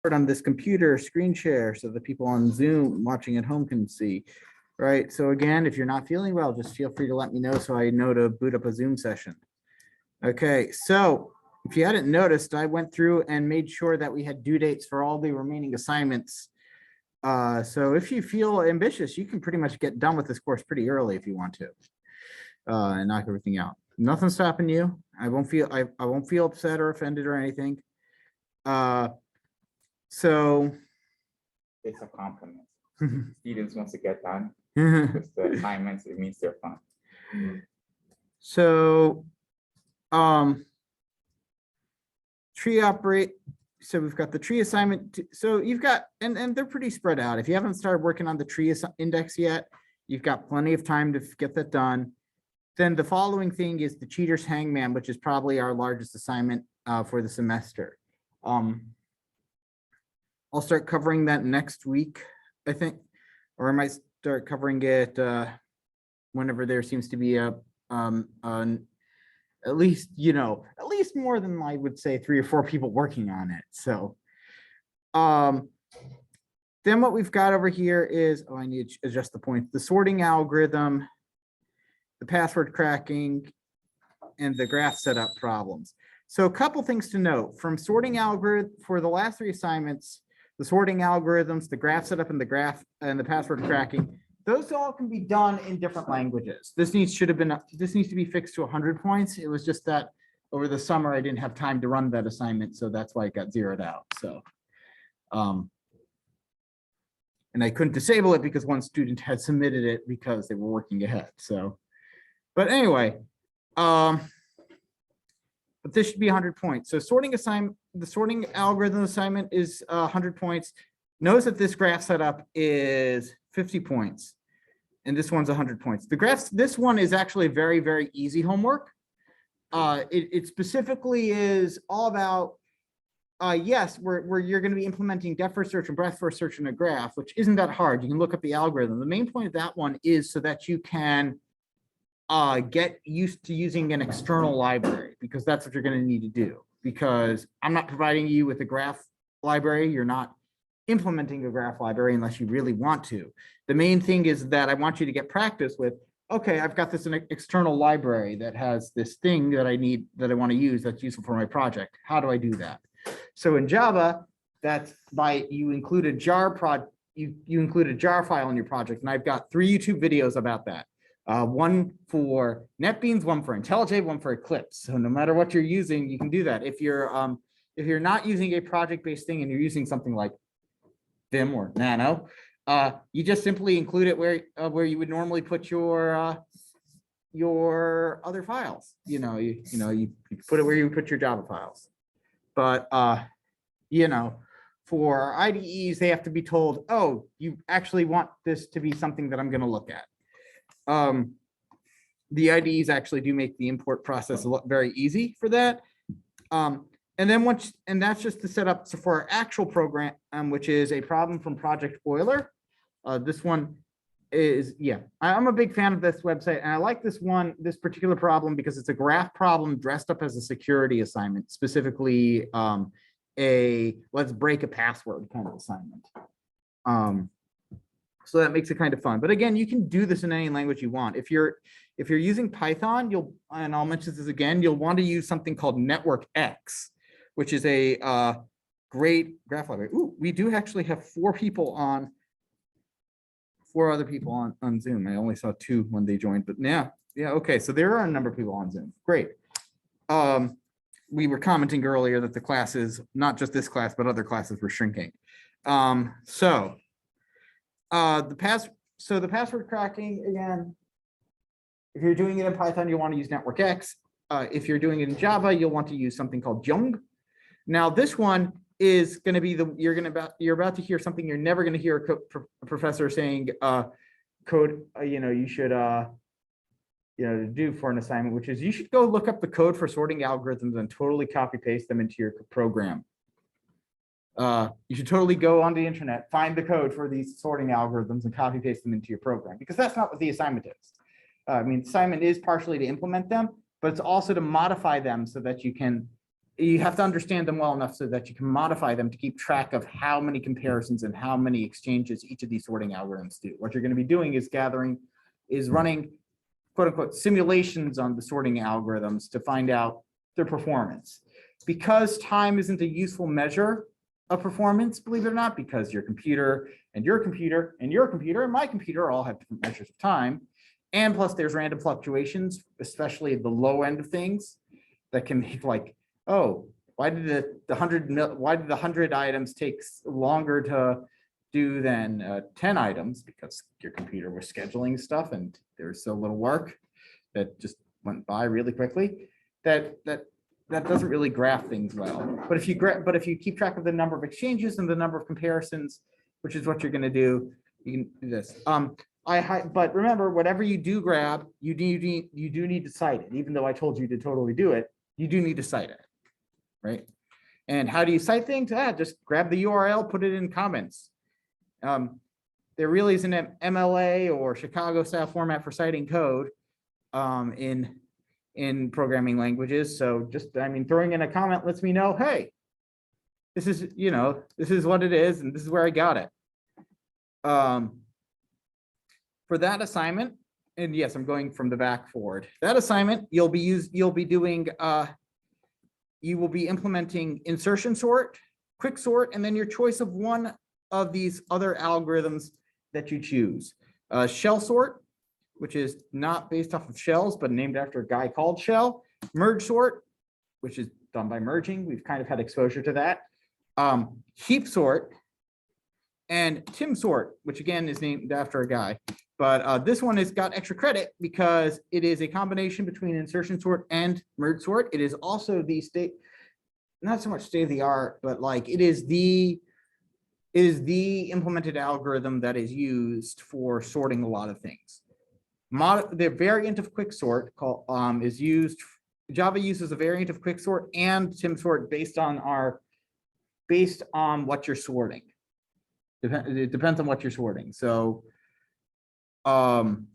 on this computer screen share so the people on Zoom watching at home can see. Right. So again, if you're not feeling well, just feel free to let me know so I know to boot up a Zoom session. Okay, so if you hadn't noticed, I went through and made sure that we had due dates for all the remaining assignments. So if you feel ambitious, you can pretty much get done with this course pretty early if you want to, and knock everything out. Nothing's stopping you. I won't feel upset or offended or anything. So it's a compliment. Students wants to get done because the assignments, it means they're fun. So tree operate. So we've got the tree assignment. So you've got, and they're pretty spread out. If you haven't started working on the tree index yet, you've got plenty of time to get that done. Then the following thing is the Cheaters Hangman, which is probably our largest assignment for the semester. I'll start covering that next week, I think, or I might start covering it whenever there seems to be at least, at least more than I would say 3 or 4 people working on it. So then what we've got over here is, I need to adjust the points, the sorting algorithm, the password cracking, and the graph setup problems. So a couple things to note from sorting algorithm for the last 3 assignments, the sorting algorithms, the graph setup, and the password cracking, those all can be done in different languages. This needs to be fixed to 100 points. It was just that over the summer I didn't have time to run that assignment, so that's why it got zeroed out. So, and I couldn't disable it because one student had submitted it because they were working ahead. So, but anyway, but this should be 100 points. So the sorting algorithm assignment is 100 points. Notice that this graph setup is 50 points. And this one's 100 points. The graphs, this one is actually very, very easy homework. It specifically is all about, yes, where you're going to be implementing depth first search and breadth first search in a graph, which isn't that hard. You can look up the algorithm. The main point of that one is so that you can get used to using an external library, because that's what you're going to need to do. Because I'm not providing you with a graph library. You're not implementing a graph library unless you really want to. The main thing is that I want you to get practice with, okay, I've got this external library that has this thing that I want to use that's useful for my project. How do I do that? So in Java, that's by you include a jar file in your project, and I've got 3 YouTube videos about that. One for NetBeans, one for IntelliJ, one for Eclipse. So no matter what you're using, you can do that. If you're not using a project-based thing and you're using something like Vim or Nano, you just simply include it where you would normally put your other files. You put it where you would put your Java files. But for IDEs, they have to be told, oh, you actually want this to be something that I'm going to look at. The IDEs actually do make the import process very easy for that. And that's just to set up for our actual program, which is a problem from Project Euler. This one is, I'm a big fan of this website, and I like this particular problem because it's a graph problem dressed up as a security assignment, specifically a let's break a password kind of assignment. So that makes it kind of fun. But again, you can do this in any language you want. If you're using Python, and I'll mention this again, you'll want to use something called Network X, which is a great graph library. Ooh, we do actually have 4 other people on Zoom. I only saw 2 when they joined, but yeah, okay. So there are a number of people on Zoom. Great. We were commenting earlier that the classes, not just this class, but other classes were shrinking. So the password cracking, again, if you're doing it in Python, you'll want to use Network X. If you're doing it in Java, you'll want to use something called Jung. Now, this one is going to be you're about to hear something you're never going to hear a professor saying code, you should do for an assignment, which is you should go look up the code for sorting algorithms and totally copy paste them into your program. You should totally go on the internet, find the code for these sorting algorithms and copy paste them into your program, because that's not what the assignment is. The assignment is partially to implement them, but it's also to modify them so that you can you have to understand them well enough so that you can modify them to keep track of how many comparisons and how many exchanges each of these sorting algorithms do. What you're going to be doing is running quote unquote simulations on the sorting algorithms to find out their performance. Because time isn't a useful measure of performance, believe it or not, because your computer and your computer and your computer and my computer all have different measures of time. And plus there's random fluctuations, especially at the low end of things that can make like, oh, why did the 100 items take longer to do than 10 items? Because your computer was scheduling stuff and there's so little work that just went by really quickly. That doesn't really graph things well. But if you keep track of the number of exchanges and the number of comparisons, which is what you're going to do, you can do this. But remember, whatever you do grab, you do need to cite it. Even though I told you to totally do it, you do need to cite it, right? And how do you cite things? Just grab the URL, put it in comments. There really isn't an MLA or Chicago style format for citing code in programming languages. So just, throwing in a comment lets me know, hey, this is what it is, and this is where I got it. For that assignment, and yes, I'm going from the back forward. That assignment, you will be implementing insertion sort, quick sort, and then your choice of one of these other algorithms that you choose. Shell sort, which is not based off of shells, but named after a guy called Shell. Merge sort, which is done by merging. We've kind of had exposure to that. Heap sort, and Tim sort, which again is named after a guy. But this one has got extra credit because it is a combination between insertion sort and merge sort. It is also the not so much state of the art, but like it is the implemented algorithm that is used for sorting a lot of things. The variant of quicksort is used. Java uses a variant of quicksort and Tim sort based on what you're sorting. It depends on what you're sorting. So, and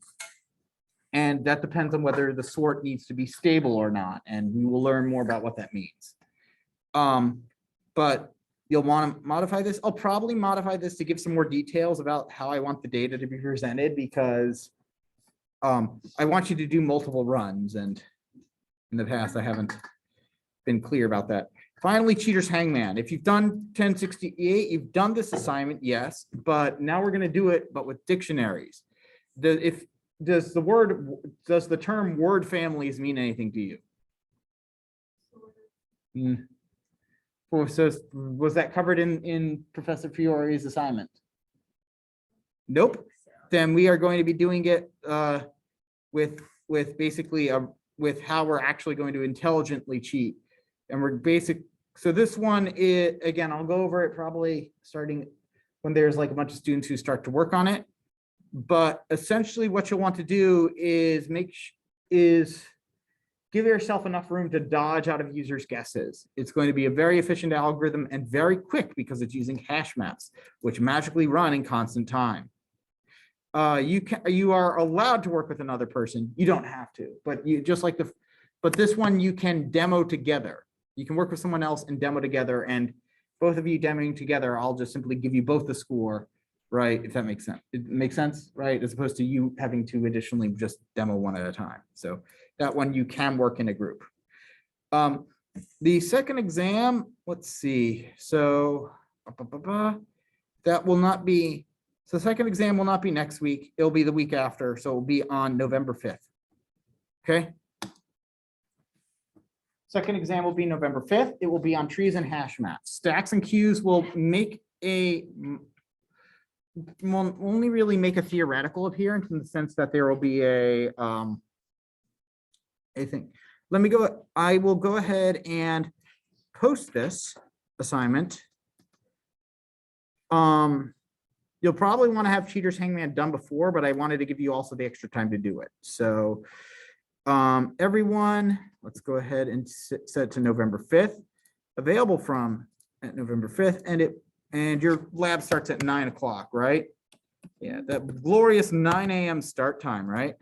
that depends on whether the sort needs to be stable or not. And we will learn more about what that means. But you'll want to modify this. I'll probably modify this to give some more details about how I want the data to be presented, because I want you to do multiple runs, and in the past I haven't been clear about that. Finally, Cheaters Hangman. If you've done 1068, you've done this assignment, yes, but now we're going to do it, but with dictionaries. Does the term word families mean anything to you? So was that covered in Professor Fiore's assignment? Nope. Then we are going to be doing it with basically with how we're actually going to intelligently cheat. And so this one is, again, I'll go over it probably starting when there's like a bunch of students who start to work on it. But essentially what you'll want to do is give yourself enough room to dodge out of users' guesses. It's going to be a very efficient algorithm and very quick because it's using hash maps, which magically run in constant time. You are allowed to work with another person. You don't have to, but this one you can demo together. You can work with someone else and demo together, and both of you demoing together, I'll just simply give you both the score, right? If that makes sense. It makes sense, right? As opposed to you having to additionally just demo one at a time. So that one you can work in a group. The second exam, let's see. So that will not be, so the second exam will not be next week. It'll be the week after. So it'll be on November 5th. Okay. Second exam will be November 5th. It will be on trees and hash maps. Stacks and queues will only really make a theoretical appearance in the sense that there will be a thing. I will go ahead and post this assignment. You'll probably want to have Cheaters Hangman done before, but I wanted to give you also the extra time to do it. So everyone, let's go ahead and set it to November 5th, available from November 5th, and your lab starts at 9 o'clock, right? Yeah, that glorious 9 a.m. start time, right?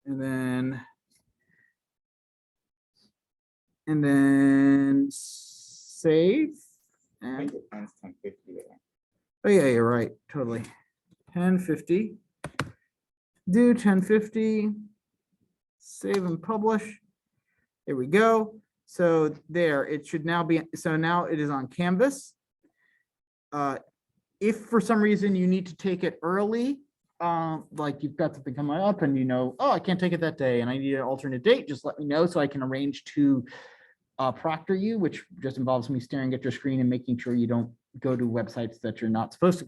And then And then save. I And, think it ends 10:50 there. oh yeah, you're right, totally. 10:50. Do 10:50. Save and publish. There we go. So there, it should now be, so now it is on Canvas. If for some reason you need to take it early, like you've got something coming up and you know, oh, I can't take it that day and I need an alternate date, just let me know so I can arrange to proctor you, which just involves me staring at your screen and making sure you don't go to websites that you're not supposed to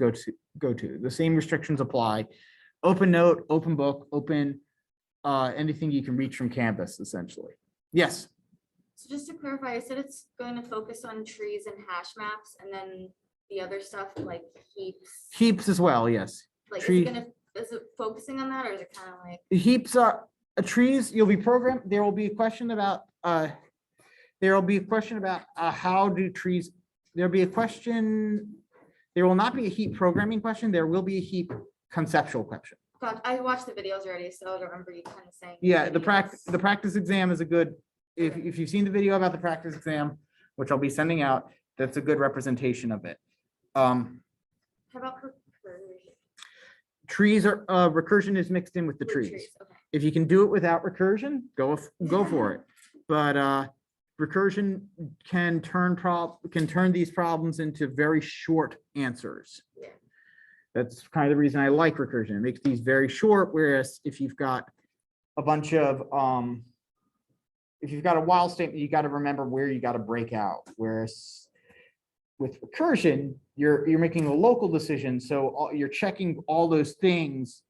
go to. The same restrictions apply. Open Note, Open Book, open anything you can reach from Canvas, essentially. Yes. So just to clarify, I said it's going to focus on trees and hash maps, and then the other stuff like heaps. Heaps as well, yes. Like, Tree- is it focusing on that, or is it kind of like? Heaps are trees, you'll be programmed, there will be a question about how do trees, there'll be a question, there will not be a heap programming question, there will be a heap conceptual question. God, I watched the videos already, so I remember you kind of saying. Yeah, the practice exam is a good, if you've seen the video about the practice exam, which I'll be sending out, that's a good representation of it. How about recursion? Trees are, recursion is mixed in with the With trees. Okay. If you can do it without recursion, go for it. But recursion can turn these problems into very short answers. Yeah. That's kind of the reason I like recursion. It makes these very short, whereas if you've got a bunch of if you've got a while statement, you got to remember where you got to break out. Whereas with recursion, you're making a local decision, so you're checking all those things,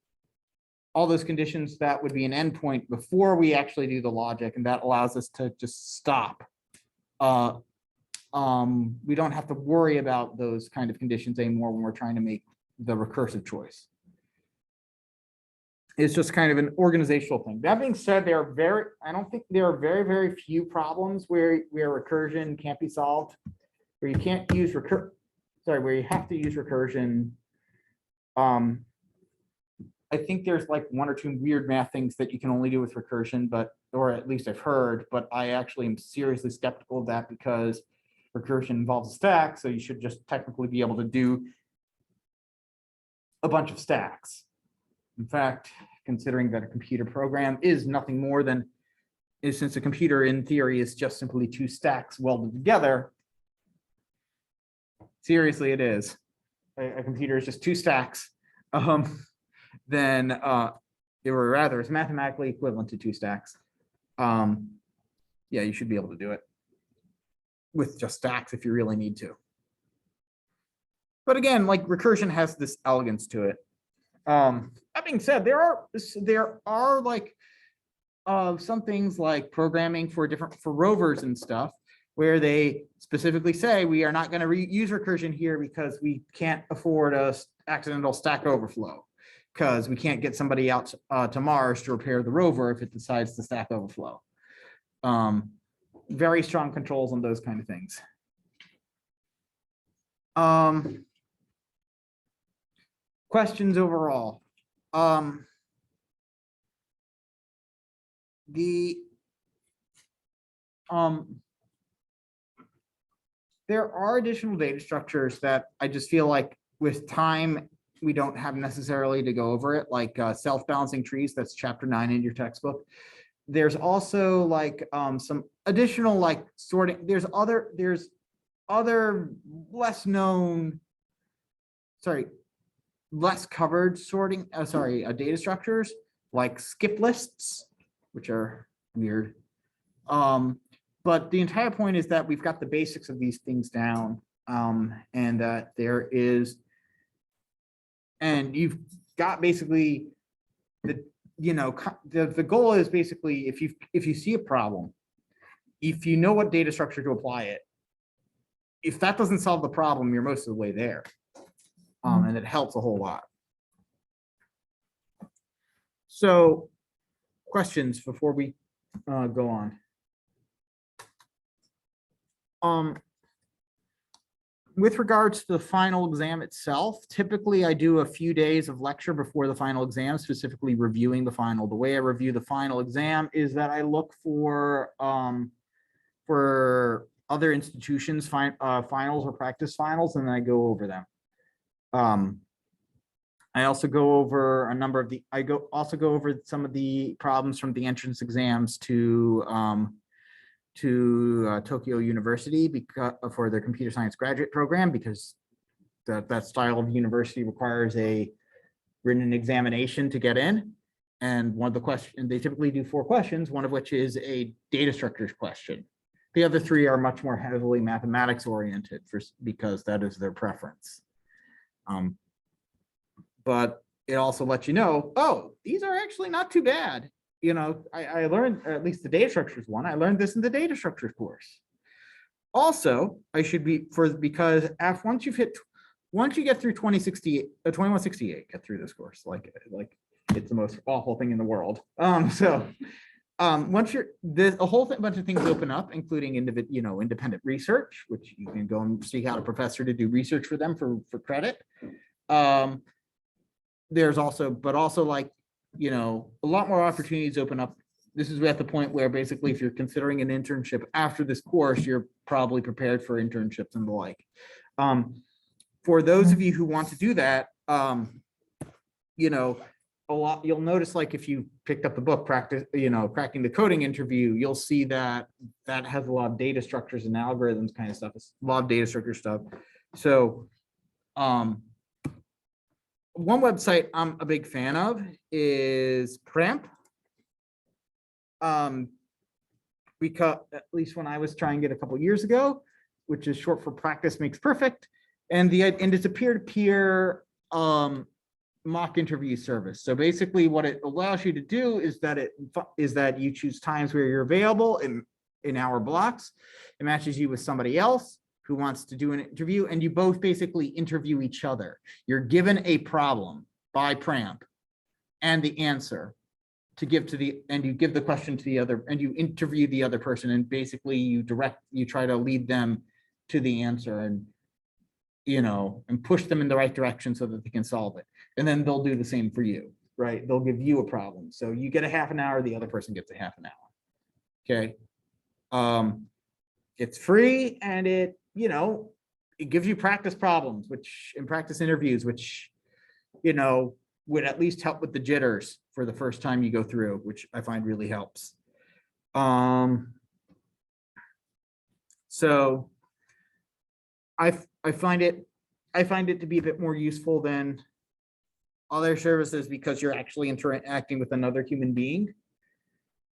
all those conditions that would be an endpoint before we actually do the logic, and that allows us to just stop. We don't have to worry about those kind of conditions anymore when we're trying to make the recursive choice. It's just kind of an organizational thing. That being said, I don't think there are very, very few problems where recursion can't be solved, where you can't use where you have to use recursion. I think there's like one or two weird math things that you can only do with recursion, or at least I've heard, but I actually am seriously skeptical of that because recursion involves a stack, so you should just technically be able to do a bunch of stacks. In fact, considering that a computer program is nothing more than, since a computer in theory is just simply two stacks welded together, seriously it is. A computer is just two stacks. Then it's mathematically equivalent to two stacks. Yeah, you should be able to do it with just stacks if you really need to. But again, like recursion has this elegance to it. That being said, there are like some things like programming for rovers and stuff where they specifically say we are not going to use recursion here because we can't afford a accidental stack overflow, because we can't get somebody out to Mars to repair the rover if it decides to stack overflow. Very strong controls on those kind of things. Questions overall. There are additional data structures that I just feel like with time we don't have necessarily to go over it, like self-balancing trees. That's chapter 9 in your textbook. There's also like some additional like sorting. There's other less known, less covered sorting, data structures like skip lists, which are weird. But the entire point is that we've got the basics of these things down, and that and you've got basically the goal is basically if you see a problem, if you know what data structure to apply it, if that doesn't solve the problem, you're most of the way there. And it helps a whole lot. So questions before we go on. With regards to the final exam itself, typically I do a few days of lecture before the final exam, specifically reviewing the final. The way I review the final exam is that I look for for other institutions, finals or practice finals, and then I go over them. I also go over a number of the, also go over some of the problems from the entrance exams to Tokyo University because for their computer science graduate program, because that style of university requires a written examination to get in. And one of the questions, they typically do 4 questions, one of which is a data structures question. The other 3 are much more heavily mathematics oriented because that is their preference. But it also lets you know, oh, these are actually not too bad. You know, I learned, or at least the data structures one, I learned this in the data structures course. Also, I should be because once you get through 2168, get through this course, like it's the most awful thing in the world. Once you're a whole bunch of things open up, including independent research, which you can go and seek out a professor to do research for them for credit. There's also, like, a lot more opportunities open up. This is at the point where basically if you're considering an internship after this course, you're probably prepared for internships and the like. For those of you who want to do that, you'll notice, like, if you picked up the book Cracking the Coding Interview, you'll see that has a lot of data structures and algorithms kind of stuff. It's a lot of data structure stuff. So one website I'm a big fan of is Pramp. Because at least when I was trying it a couple of years ago, which is short for Practice Makes Perfect, and it's a peer-to-peer mock interview service. So basically what it allows you to do is that you choose times where you're available in hour blocks. It matches you with somebody else who wants to do an interview, and you both basically interview each other. You're given a problem by Pramp and the answer to give and you give the question to the other, and you interview the other person, and basically you try to lead them to the answer and push them in the right direction so that they can solve it. And then they'll do the same for you, right? They'll give you a problem. So you get a half an hour, the other person gets a half an hour. Okay. It's free, and it gives you practice problems, and practice interviews, which, would at least help with the jitters for the first time you go through, which I find really helps. So I find it to be a bit more useful than other services because you're actually interacting with another human being.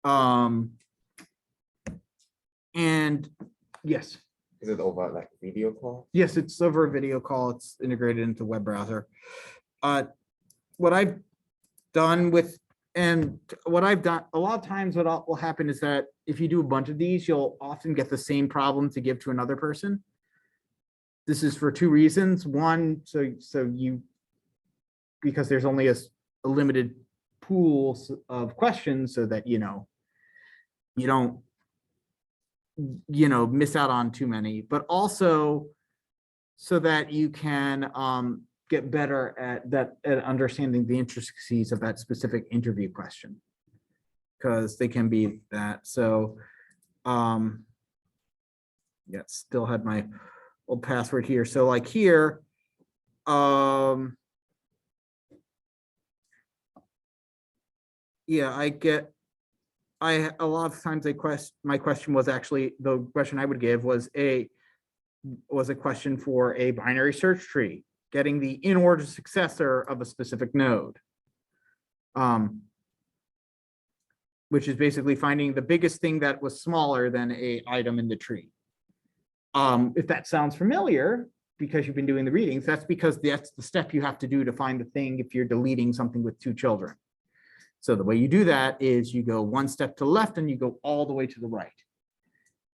And yes. Is it over like video call? Yes, it's over a video call. It's integrated into web browser. What I've done a lot of times what will happen is that if you do a bunch of these, you'll often get the same problem to give to another person. This is for 2 reasons. One, because there's only a limited pool of questions, so that you don't miss out on too many, but also so that you can get better at understanding the intricacies of that specific interview question, because they can be that. So still had my old password here. So like here, a lot of times my question was actually, the question I would give was a question for a binary search tree, getting the in-order successor of a specific node, which is basically finding the biggest thing that was smaller than a item in the tree. If that sounds familiar, because you've been doing the readings, that's because that's the step you have to do to find the thing if you're deleting something with 2 children. So the way you do that is you go 1 step to the left and you go all the way to the right.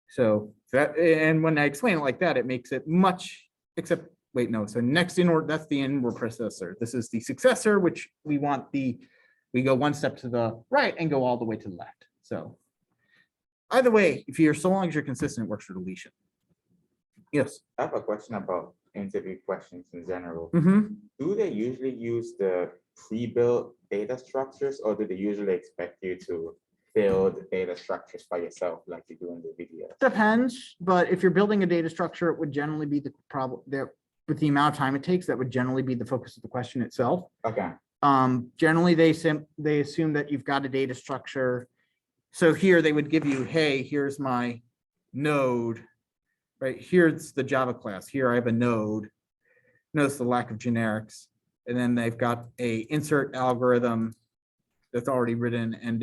So and when I explain it like that, it makes it much, except, wait, no. So next in order, that's the in-order processor. This is the successor, which we go 1 step to the right and go all the way to the left. So either way, so long as you're consistent, it works for deletion. Yes. I have a question about interview questions in general. Mm-hmm. Do they usually use the pre-built data structures, or do they usually expect you to build data structures by yourself like you do in the video? Depends, but if you're building a data structure, it would generally be the problem there with the amount of time it takes, that would generally be the focus of the question itself. Okay, Generally they assume that you've got a data structure. So here they would give you, hey, here's my node, right? Here's the Java class. Here I have a node. Notice the lack of generics. And then they've got a insert algorithm that's already written and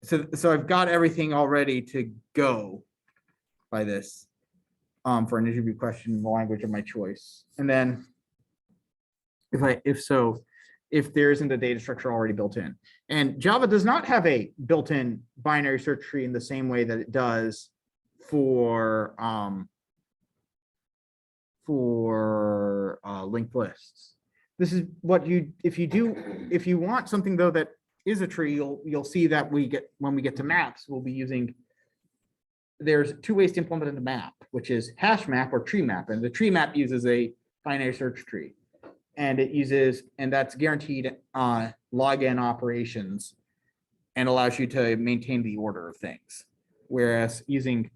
so I've got everything all ready to go by this for an interview question in the language of my choice. And then if there isn't a data structure already built in. And Java does not have a built-in binary search tree in the same way that it does for linked lists. This is what if you want something though that is a tree, you'll see that when we get to maps, we'll be using, there's two ways to implement a map, which is hash map or tree map. And the tree map uses a binary search tree. And that's guaranteed log n operations and allows you to maintain the order of things. Whereas using,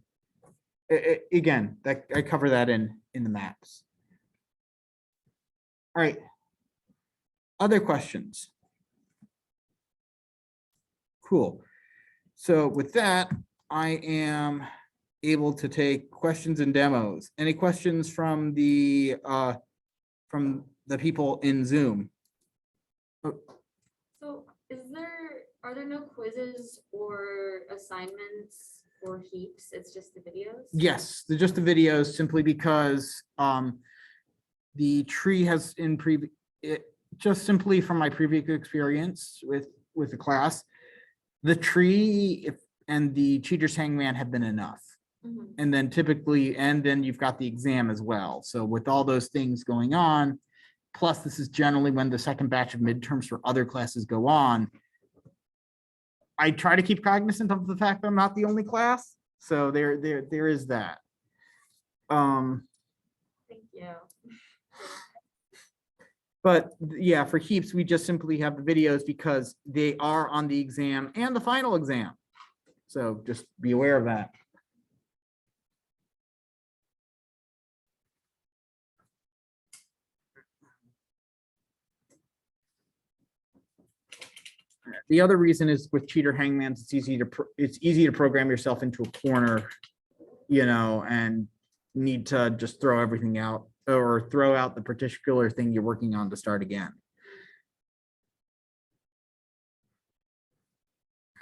again, that I cover that in the maps. All right. Other questions? Cool. So with that, I am able to take questions and demos. Any questions from the people in Zoom? So are there no quizzes or assignments or heaps? It's just the videos? Yes, they're just the videos, simply because the tree has just simply from my previous experience with the class, the tree and the Cheaters Hangman have been enough. Mhm. And then you've got the exam as well. So with all those things going on, plus this is generally when the second batch of midterms for other classes go on, I try to keep cognizant of the fact that I'm not the only class. So there is that. Thank you. But yeah, for heaps, we just simply have the videos because they are on the exam and the final exam. So just be aware of that. The other reason is with Cheater Hangmans, it's easy to program yourself into a corner, and need to just throw everything out or throw out the particular thing you're working on to start again.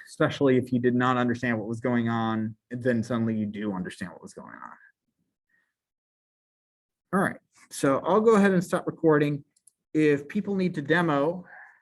Especially if you did not understand what was going on, and then suddenly you do understand what was going on. All right, so I'll go ahead and stop recording. If people need to demo,